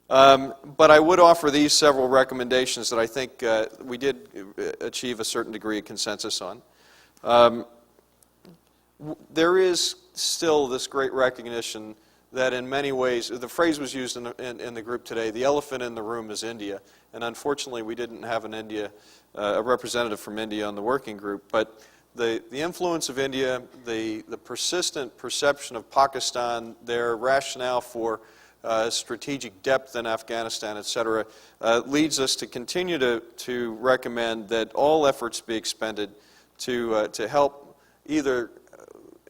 But I would offer these several recommendations that I think we did achieve a certain degree of consensus on. There is still this great recognition that in many ways, the phrase was used in the group today, the elephant in the room is India. And unfortunately, we didn't have a representative from India on the working group. But the influence of India, the persistent perception of Pakistan, their rationale for strategic depth in Afghanistan, etc., leads us to continue to recommend that all efforts be expended to help either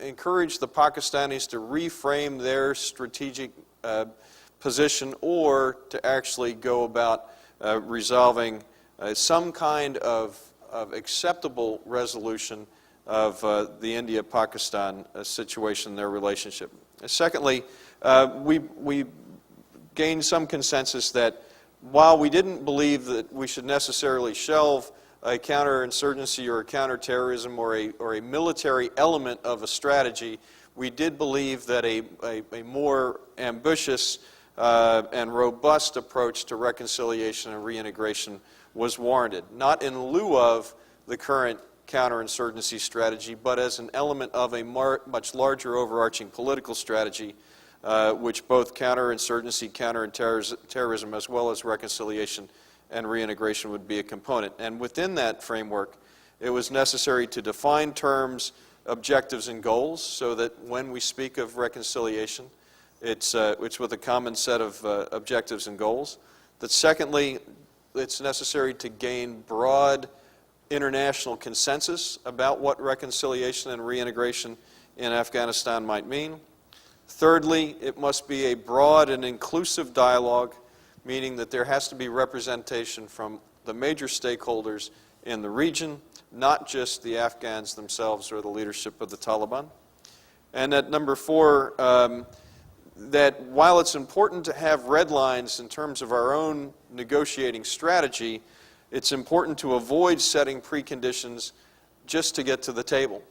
encourage the Pakistanis to reframe their strategic position or to actually go about resolving some kind of acceptable resolution of the India-Pakistan situation in their relationship. Secondly, we gained some consensus that while we didn't believe that we should necessarily shelve a counterinsurgency or a counterterrorism or a military element of a strategy, we did believe that a more ambitious and robust approach to reconciliation and reintegration was warranted, not in lieu of the current counterinsurgency strategy, but as an element of a much larger overarching political strategy, which both counterinsurgency, counterterrorism, as well as reconciliation and reintegration would be a component. And within that framework, it was necessary to define terms, objectives, and goals so that when we speak of reconciliation, it's with a common set of objectives and goals. That secondly, it's necessary to gain broad international consensus about what reconciliation and reintegration in Afghanistan might mean. Thirdly, it must be a broad and inclusive dialogue, meaning that there has to be representation from the major stakeholders in the region, not just the Afghans themselves or the leadership of the Taliban. And at number four, that while it's important to have red lines in terms of our own negotiating strategy, it's important to avoid setting preconditions just to get to the table.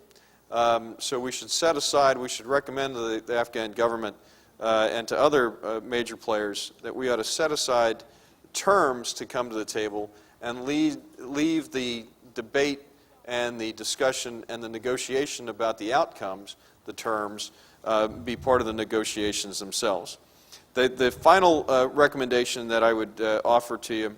So we should set aside, we should recommend to the Afghan government and to other major players that we ought to set aside terms to come to the table and leave the debate and the discussion and the negotiation about the outcomes, the terms, be part of the negotiations themselves. The final recommendation that I would offer to you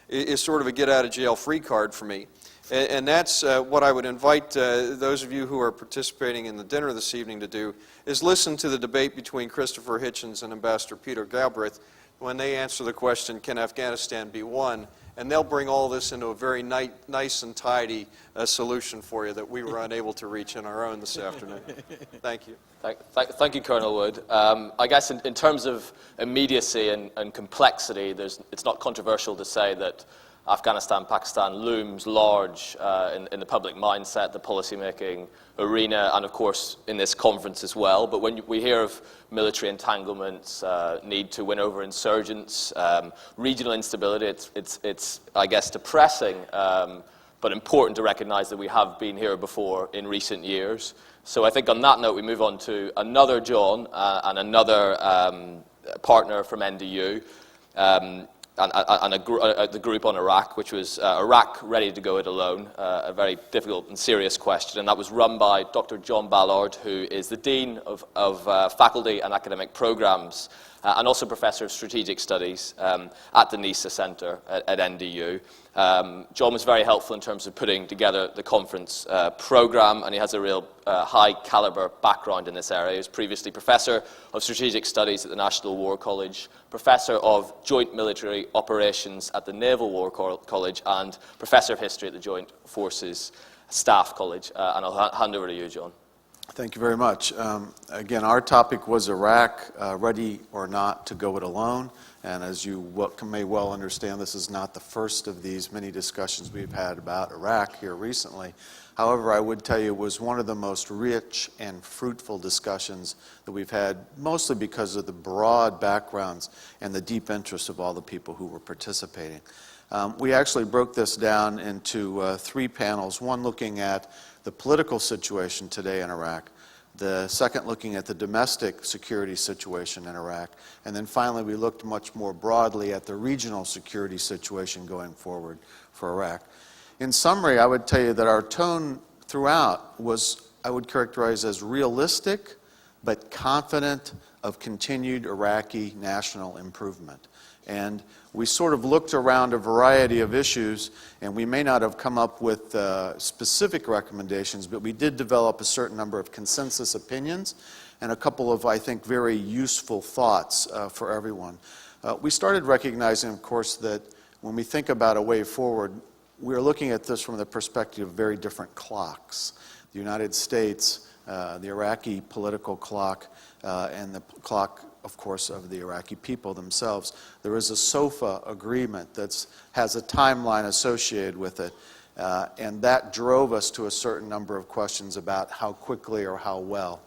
is sort of a get-out-of-jail-free card for me. And that's what I would invite those of you who are participating in the dinner this evening to do, is listen to the debate between Christopher Hitchens and Ambassador Peter Galbraith when they answer the question, can Afghanistan be won? And they'll bring all this into a very nice and tidy solution for you that we were unable to reach on our own this afternoon. Thank you. Thank you, Colonel Wood. I guess in terms of immediacy and complexity, it's not controversial to say that Afghanistan, Pakistan looms large in the public mindset, the policymaking arena, and of course in this conference as well. But when we hear of military entanglements, need to win over insurgents, regional instability, it's I guess depressing, but important to recognize that we have been here before in recent years. So I think on that note we move on to another John and another partner from NDU. And the group on Iraq, which was Iraq ready to go it alone, a very difficult and serious question, and that was run by Dr. John Ballard, who is the Dean of Faculty and Academic Programs, and also Professor of Strategic Studies at the NISA Center at NDU. John was very helpful in terms of putting together the conference program, and he has a real high-caliber background in this area. He was previously Professor of Strategic Studies at the National War College, Professor of Joint Military Operations at the Naval War College, and Professor of History at the Joint Forces Staff College. And I'll hand over to you, John. Thank you very much. Again, our topic was Iraq, ready or not to go it alone. And as you may well understand, this is not the first of these many discussions we've had about Iraq here recently. However, I would tell you it was one of the most rich and fruitful discussions that we've had, mostly because of the broad backgrounds and the deep interest of all the people who were participating. We actually broke this down into three panels, one looking at the political situation today in Iraq, The second, looking at the domestic security situation in Iraq. And then finally, we looked much more broadly at the regional security situation going forward for Iraq. In summary, I would tell you that our tone throughout was, I would characterize as realistic, but confident of continued Iraqi national improvement. And we sort of looked around a variety of issues, and we may not have come up with specific recommendations, but we did develop a certain number of consensus opinions and a couple of, I think, very useful thoughts for everyone. We started recognizing, of course, that when we think about a way forward, we're looking at this from the perspective of very different clocks. The United States, the Iraqi political clock, and the clock, of course, of the Iraqi people themselves. There is a SOFA agreement that has a timeline associated with it, and that drove us to a certain number of questions about how quickly or how well.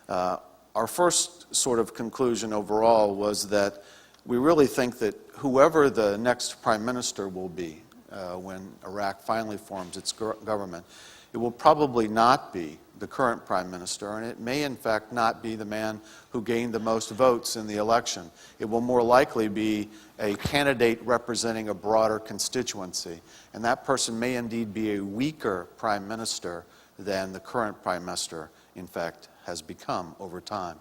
Our first sort of conclusion overall was that we really think that whoever the next prime minister will be when Iraq finally forms its government, it will probably not be the current prime minister, and it may in fact not be the man who gained the most votes in the election. It will more likely be a candidate representing a broader constituency, and that person may indeed be a weaker prime minister than the current prime minister, in fact, has become over time.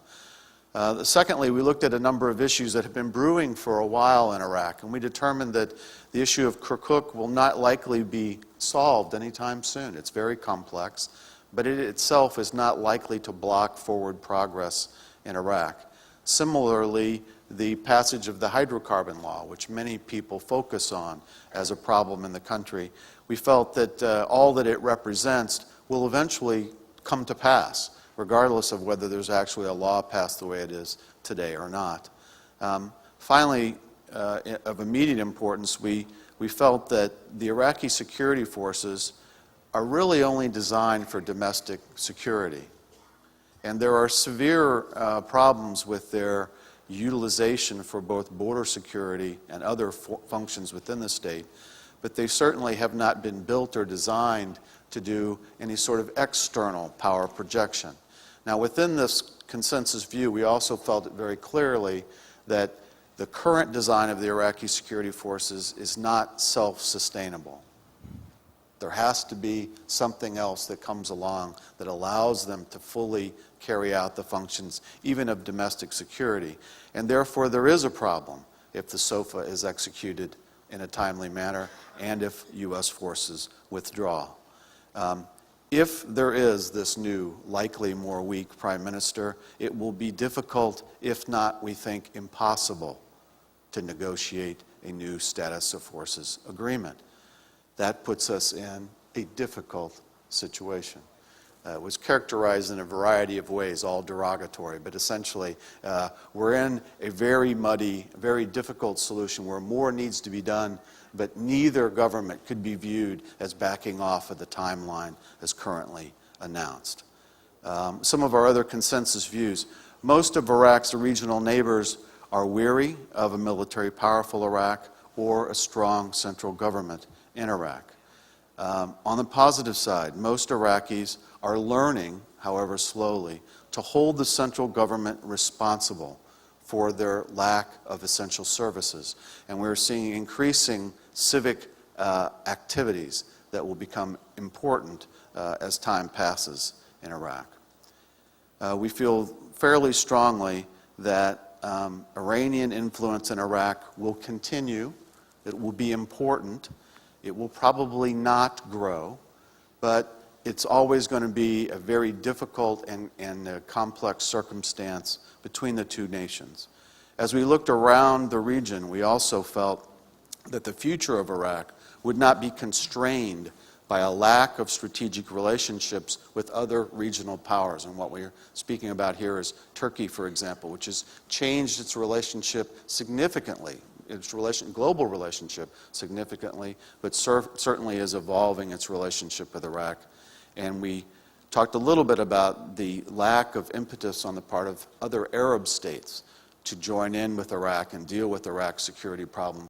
Secondly, we looked at a number of issues that have been brewing for a while in Iraq, and we determined that the issue of Kirkuk will not likely be solved anytime soon. It's very complex, but it itself is not likely to block forward progress in Iraq. Similarly, the passage of the hydrocarbon law, which many people focus on as a problem in the country, we felt that all that it represents will eventually come to pass, regardless of whether there's actually a law passed the way it is today or not. Finally, of immediate importance, we felt that the Iraqi security forces are really only designed for domestic security. And there are severe problems with their utilization for both border security and other functions within the state, but they certainly have not been built or designed to do any sort of external power projection. Now, within this consensus view, we also felt it very clearly that the current design of the Iraqi security forces is not self-sustainable. There has to be something else that comes along that allows them to fully carry out the functions, even of domestic security. And therefore, there is a problem if the SOFA is executed in a timely manner and if U.S. forces withdraw. If there is this new, likely more weak prime minister, it will be difficult, if not, we think, impossible, to negotiate a new status of forces agreement. That puts us in a difficult situation. It was characterized in a variety of ways, all derogatory, but essentially we're in a very muddy, very difficult solution where more needs to be done, but neither government could be viewed as backing off of the timeline as currently announced. Some of our other consensus views. Most of Iraq's regional neighbors are weary of a military powerful Iraq or a strong central government in Iraq. On the positive side, most Iraqis are learning, however slowly, to hold the central government responsible for their lack of essential services. And we're seeing increasing civic activities that will become important as time passes in Iraq. We feel fairly strongly that Iranian influence in Iraq will continue. It will be important. It will probably not grow, but it's always going to be a very difficult and complex circumstance between the two nations. As we looked around the region, we also felt that the future of Iraq would not be constrained by a lack of strategic relationships with other regional powers. And what we're speaking about here is Turkey, for example, which has changed its relationship significantly, its global relationship significantly, but certainly is evolving its relationship with Iraq. And we talked a little bit about the lack of impetus on the part of other Arab states to join in with Iraq and deal with Iraq's security problem.